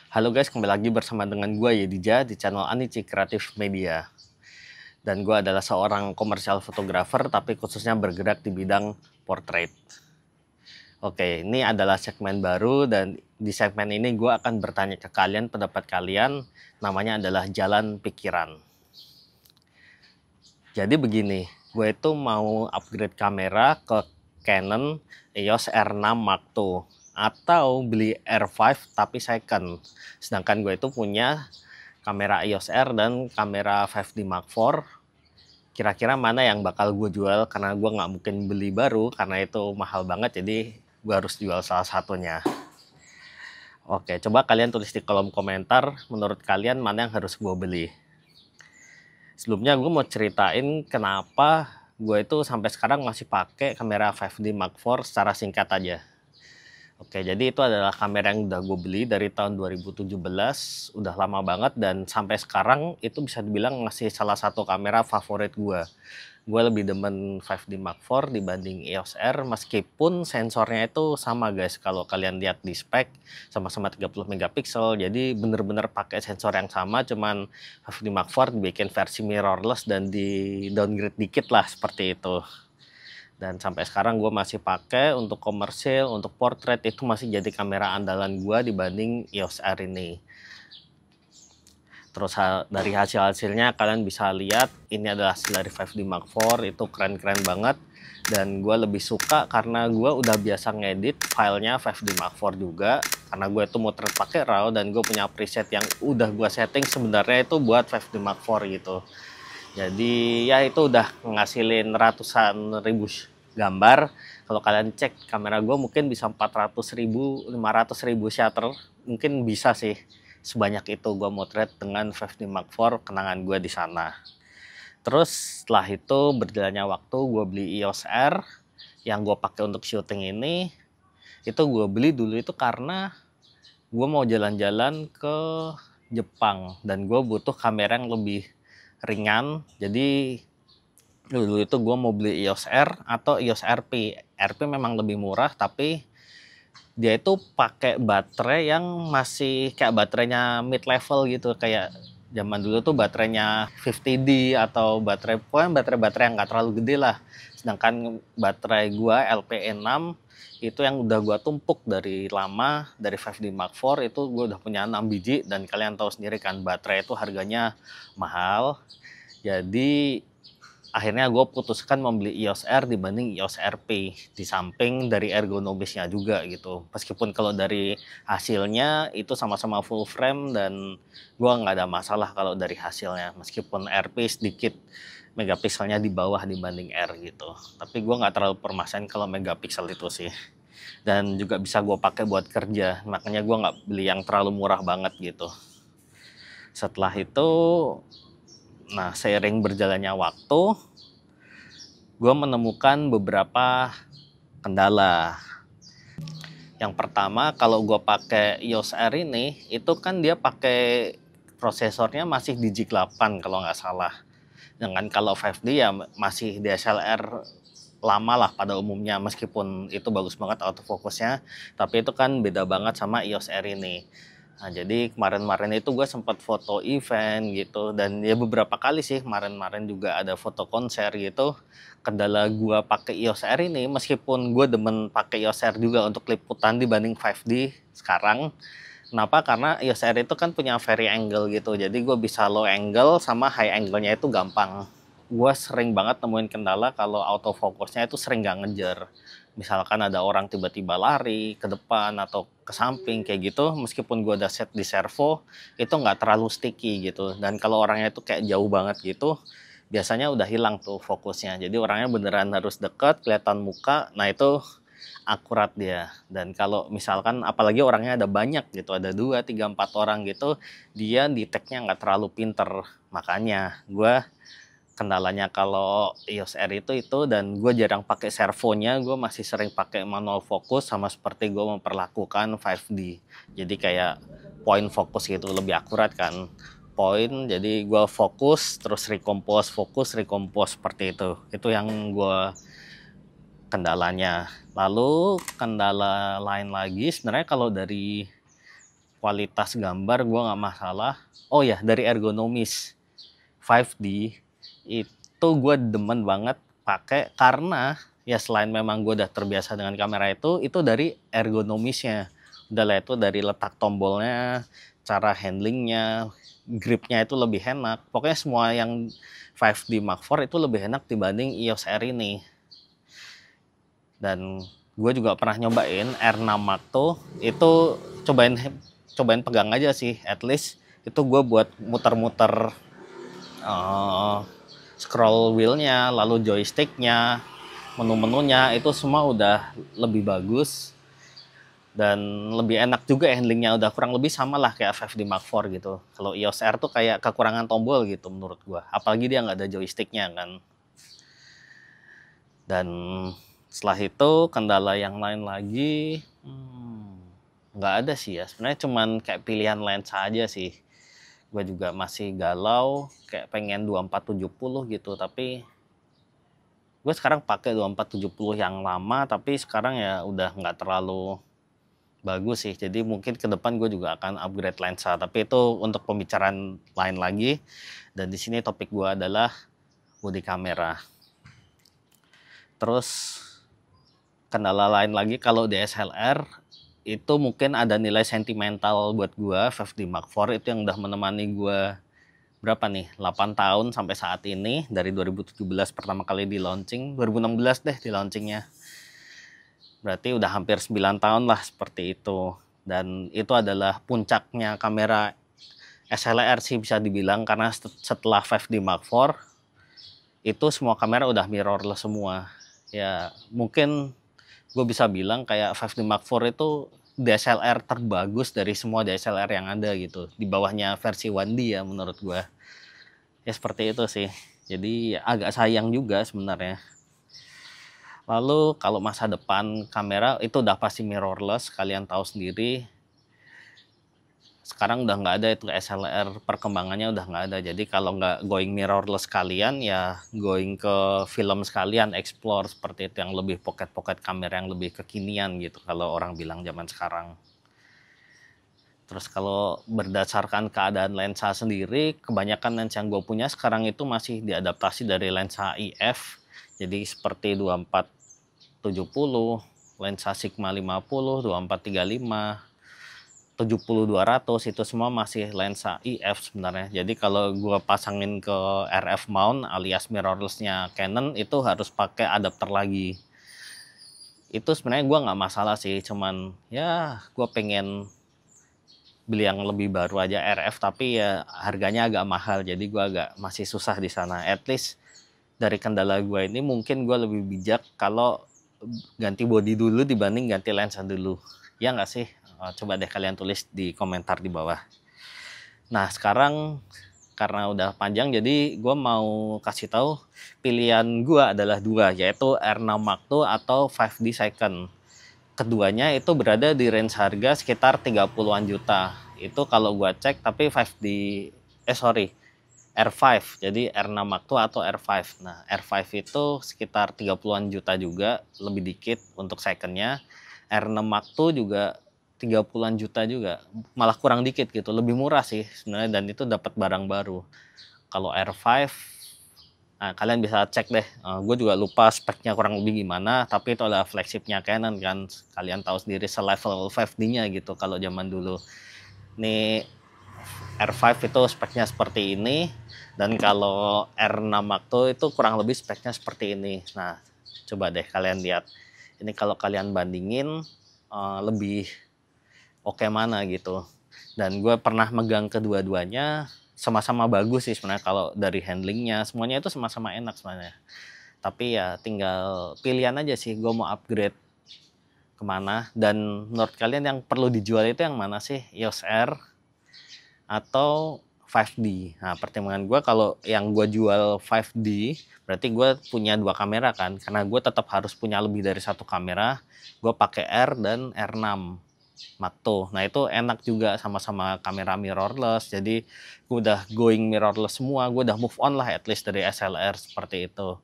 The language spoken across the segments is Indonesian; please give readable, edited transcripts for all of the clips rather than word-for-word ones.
Halo guys, kembali lagi bersama dengan gue Yedija di channel Anici Kreatif Media. Dan gue adalah seorang komersial fotografer tapi khususnya bergerak di bidang portrait. Oke, ini adalah segmen baru dan di segmen ini gue akan bertanya ke kalian pendapat kalian, namanya adalah Jalan Pikiran. Jadi begini, gue itu mau upgrade kamera ke Canon EOS R6 Mark II atau beli R5 tapi second. Sedangkan gue itu punya kamera EOS R dan kamera 5D Mark IV. Kira-kira mana yang bakal gue jual, karena gue nggak mungkin beli baru karena itu mahal banget, jadi gue harus jual salah satunya. Oke, coba kalian tulis di kolom komentar menurut kalian mana yang harus gue beli. Sebelumnya gue mau ceritain kenapa gue itu sampai sekarang masih pakai kamera 5D Mark IV secara singkat aja. Oke, jadi itu adalah kamera yang udah gue beli dari tahun 2017, udah lama banget, dan sampai sekarang itu bisa dibilang masih salah satu kamera favorit gue. Gue lebih demen 5D Mark IV dibanding EOS R, meskipun sensornya itu sama guys. Kalau kalian lihat di spek, sama-sama 30 megapiksel, jadi bener-bener pakai sensor yang sama, cuman 5D Mark IV dibikin versi mirrorless dan di downgrade dikit lah, seperti itu. Dan sampai sekarang gue masih pakai untuk komersil, untuk portrait itu masih jadi kamera andalan gue dibanding EOS R ini. Terus dari hasil-hasilnya kalian bisa lihat ini adalah hasil dari 5D Mark IV, itu keren-keren banget. Dan gue lebih suka karena gue udah biasa ngedit filenya 5D Mark IV juga, karena gue itu motret pakai RAW dan gue punya preset yang udah gue setting sebenarnya itu buat 5D Mark IV gitu. Jadi ya itu udah ngasilin ratusan ribu gambar. Kalau kalian cek kamera gue mungkin bisa 400.000, 500.000 shutter, mungkin bisa sih sebanyak itu gue motret dengan 5D Mark IV kenangan gue di sana. Terus setelah itu berjalannya waktu gue beli EOS R yang gue pakai untuk syuting ini. Itu gue beli dulu itu karena gue mau jalan-jalan ke Jepang dan gue butuh kamera yang lebih ringan. Jadi dulu itu gue mau beli EOS R atau EOS RP. RP memang lebih murah, tapi dia itu pakai baterai yang masih kayak baterainya mid level gitu, kayak zaman dulu tuh baterainya 50D atau pokoknya baterai yang nggak terlalu gede lah. Sedangkan baterai gua LP6 itu yang udah gua tumpuk dari lama, dari 5D Mark IV itu gua udah punya 6 biji, dan kalian tahu sendiri kan baterai itu harganya mahal. Jadi akhirnya gue putuskan membeli EOS R dibanding EOS RP, di samping dari ergonomisnya juga gitu. Meskipun kalau dari hasilnya itu sama-sama full frame dan gue nggak ada masalah kalau dari hasilnya, meskipun RP sedikit megapikselnya di bawah dibanding R gitu. Tapi gue nggak terlalu permasalahan kalau megapiksel itu sih. Dan juga bisa gue pakai buat kerja, makanya gue nggak beli yang terlalu murah banget gitu. Setelah itu, nah, seiring berjalannya waktu, gue menemukan beberapa kendala. Yang pertama, kalau gue pakai EOS R ini, itu kan dia pakai prosesornya masih Digi8 kalau nggak salah. Dengan kalau 5D ya masih DSLR lama lah pada umumnya, meskipun itu bagus banget autofocusnya, tapi itu kan beda banget sama EOS R ini. Nah, jadi kemarin-kemarin itu gue sempat foto event gitu, dan ya beberapa kali sih kemarin-kemarin juga ada foto konser gitu. Kendala gue pakai EOS R ini, meskipun gue demen pakai EOS R juga untuk liputan dibanding 5D sekarang. Kenapa? Karena EOS R itu kan punya vari angle gitu, jadi gue bisa low angle sama high angle-nya itu gampang. Gue sering banget nemuin kendala kalau autofocusnya itu sering gak ngejar. Misalkan ada orang tiba-tiba lari ke depan atau ke samping kayak gitu, meskipun gue udah set di servo, itu nggak terlalu sticky gitu. Dan kalau orangnya itu kayak jauh banget gitu, biasanya udah hilang tuh fokusnya. Jadi orangnya beneran harus deket, kelihatan muka, nah itu akurat dia. Dan kalau misalkan apalagi orangnya ada banyak gitu, ada 2, 3, 4 orang gitu, dia detect-nya nggak terlalu pinter. Makanya gue kendalanya kalau EOS R itu, dan gue jarang pakai servonya, gue masih sering pakai manual fokus, sama seperti gue memperlakukan 5D. Jadi kayak point fokus gitu, lebih akurat kan. Point, jadi gue fokus, terus recompose, fokus, recompose, seperti itu. Itu yang gue kendalanya. Lalu kendala lain lagi sebenarnya kalau dari kualitas gambar gue nggak masalah. Oh ya, dari ergonomis 5D itu gue demen banget pakai karena ya selain memang gue udah terbiasa dengan kamera itu dari ergonomisnya. Udah lah, itu dari letak tombolnya, cara handlingnya, gripnya itu lebih enak. Pokoknya semua yang 5D Mark IV itu lebih enak dibanding EOS R ini. Dan gue juga pernah nyobain R6 Mark II, itu cobain pegang aja sih, at least itu gue buat muter-muter scroll wheelnya, lalu joysticknya, menu-menunya itu semua udah lebih bagus dan lebih enak juga, handlingnya udah kurang lebih sama lah kayak 5D Mark IV gitu. Kalau EOS R tuh kayak kekurangan tombol gitu menurut gua, apalagi dia nggak ada joysticknya kan. Dan setelah itu kendala yang lain lagi nggak ada sih ya, sebenarnya cuman kayak pilihan lensa aja sih. Gue juga masih galau kayak pengen 2470 gitu, tapi gue sekarang pakai 2470 yang lama, tapi sekarang ya udah nggak terlalu bagus sih. Jadi mungkin ke depan gue juga akan upgrade lensa, tapi itu untuk pembicaraan lain lagi. Dan di sini topik gue adalah body kamera. Terus kendala lain lagi kalau DSLR itu mungkin ada nilai sentimental buat gue. 5D Mark IV itu yang udah menemani gue berapa nih, 8 tahun sampai saat ini, dari 2017 pertama kali di launching, 2016 deh di launchingnya. Berarti udah hampir 9 tahun lah seperti itu. Dan itu adalah puncaknya kamera SLR sih bisa dibilang, karena setelah 5D Mark IV itu semua kamera udah mirrorless semua. Ya mungkin gue bisa bilang kayak 5D Mark IV itu DSLR terbagus dari semua DSLR yang ada gitu. Di bawahnya versi 1D ya menurut gue. Ya seperti itu sih. Jadi agak sayang juga sebenarnya. Lalu kalau masa depan kamera itu udah pasti mirrorless, kalian tahu sendiri. Sekarang udah nggak ada itu SLR, perkembangannya udah nggak ada. Jadi kalau nggak going mirrorless kalian, ya going ke film sekalian, explore seperti itu, yang lebih pocket kamera yang lebih kekinian gitu kalau orang bilang zaman sekarang. Terus kalau berdasarkan keadaan lensa sendiri, kebanyakan lensa yang gue punya sekarang itu masih diadaptasi dari lensa IF. Jadi seperti 2470, lensa Sigma 50, 2435, 70-200 itu semua masih lensa IF sebenarnya. Jadi kalau gue pasangin ke RF mount alias mirrorlessnya Canon itu harus pakai adapter lagi. Itu sebenarnya gue nggak masalah sih, cuman ya gue pengen beli yang lebih baru aja RF, tapi ya harganya agak mahal, jadi gue agak masih susah di sana. At least dari kendala gue ini mungkin gue lebih bijak kalau ganti body dulu dibanding ganti lensa dulu. Ya nggak sih? Coba deh kalian tulis di komentar di bawah. Nah sekarang karena udah panjang, jadi gue mau kasih tahu pilihan gue adalah dua, yaitu R6 Mark II atau 5D Second. Keduanya itu berada di range harga sekitar 30-an juta. Itu kalau gue cek, tapi 5D, R5. Jadi R6 Mark II atau R5. Nah, R5 itu sekitar 30-an juta juga, lebih dikit untuk secondnya. R6 Mark II juga 30-an juta juga, malah kurang dikit gitu, lebih murah sih sebenarnya, dan itu dapat barang baru. Kalau R5, nah, kalian bisa cek deh, gue juga lupa speknya kurang lebih gimana, tapi itu adalah flagshipnya Canon kan, kalian tahu sendiri selevel 5D-nya gitu kalau zaman dulu. Ini R5 itu speknya seperti ini, dan kalau R6 Mark II itu kurang lebih speknya seperti ini. Nah, coba deh kalian lihat. Ini kalau kalian bandingin lebih oke mana gitu. Dan gue pernah megang kedua-duanya, sama-sama bagus sih sebenarnya. Kalau dari handlingnya semuanya itu sama-sama enak sebenarnya. Tapi ya tinggal pilihan aja sih, gue mau upgrade kemana. Dan menurut kalian yang perlu dijual itu yang mana sih? EOS R atau 5D? Nah pertimbangan gue, kalau yang gue jual 5D berarti gue punya dua kamera kan, karena gue tetap harus punya lebih dari satu kamera. Gue pakai R dan R6 Mark II. Nah itu enak juga, sama-sama kamera mirrorless, jadi gue udah going mirrorless semua, gue udah move on lah at least dari SLR seperti itu.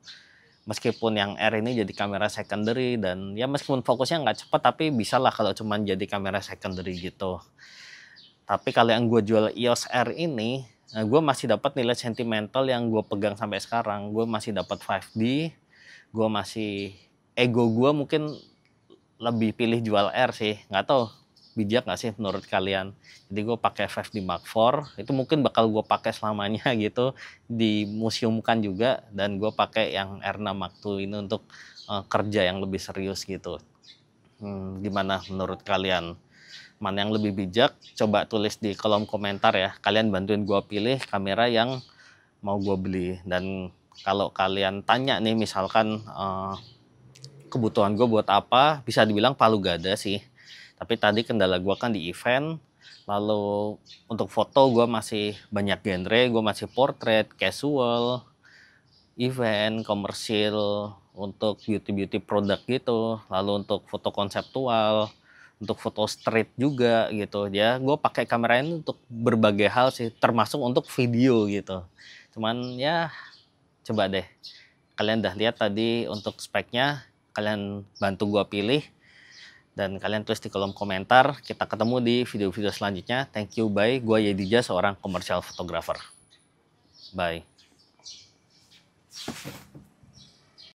Meskipun yang R ini jadi kamera secondary, dan ya meskipun fokusnya nggak cepat, tapi bisa lah kalau cuman jadi kamera secondary gitu. Tapi kalau yang gue jual EOS R ini, gue masih dapat nilai sentimental yang gue pegang sampai sekarang. Gue masih dapat 5D, gue masih, ego gue mungkin lebih pilih jual R sih. Nggak tahu bijak nggak sih menurut kalian. Jadi gue pakai 5D Mark IV, itu mungkin bakal gue pakai selamanya gitu, dimuseumkan juga. Dan gue pakai yang R6 Mark II ini untuk kerja yang lebih serius gitu. Gimana menurut kalian? Mana yang lebih bijak? Coba tulis di kolom komentar ya. Kalian bantuin gue pilih kamera yang mau gue beli. Dan kalau kalian tanya nih misalkan kebutuhan gue buat apa, bisa dibilang palu gada sih. Tapi tadi kendala gue kan di event. Lalu untuk foto gue masih banyak genre, gue masih portrait, casual, event, komersil, untuk beauty produk gitu. Lalu untuk foto konseptual, untuk foto street juga gitu ya. Gue pakai kamera ini untuk berbagai hal sih, termasuk untuk video gitu. Cuman ya coba deh, kalian udah lihat tadi untuk speknya, kalian bantu gue pilih dan kalian tulis di kolom komentar. Kita ketemu di video-video selanjutnya. Thank you, bye. Gue Yedija, seorang komersial fotografer. Bye.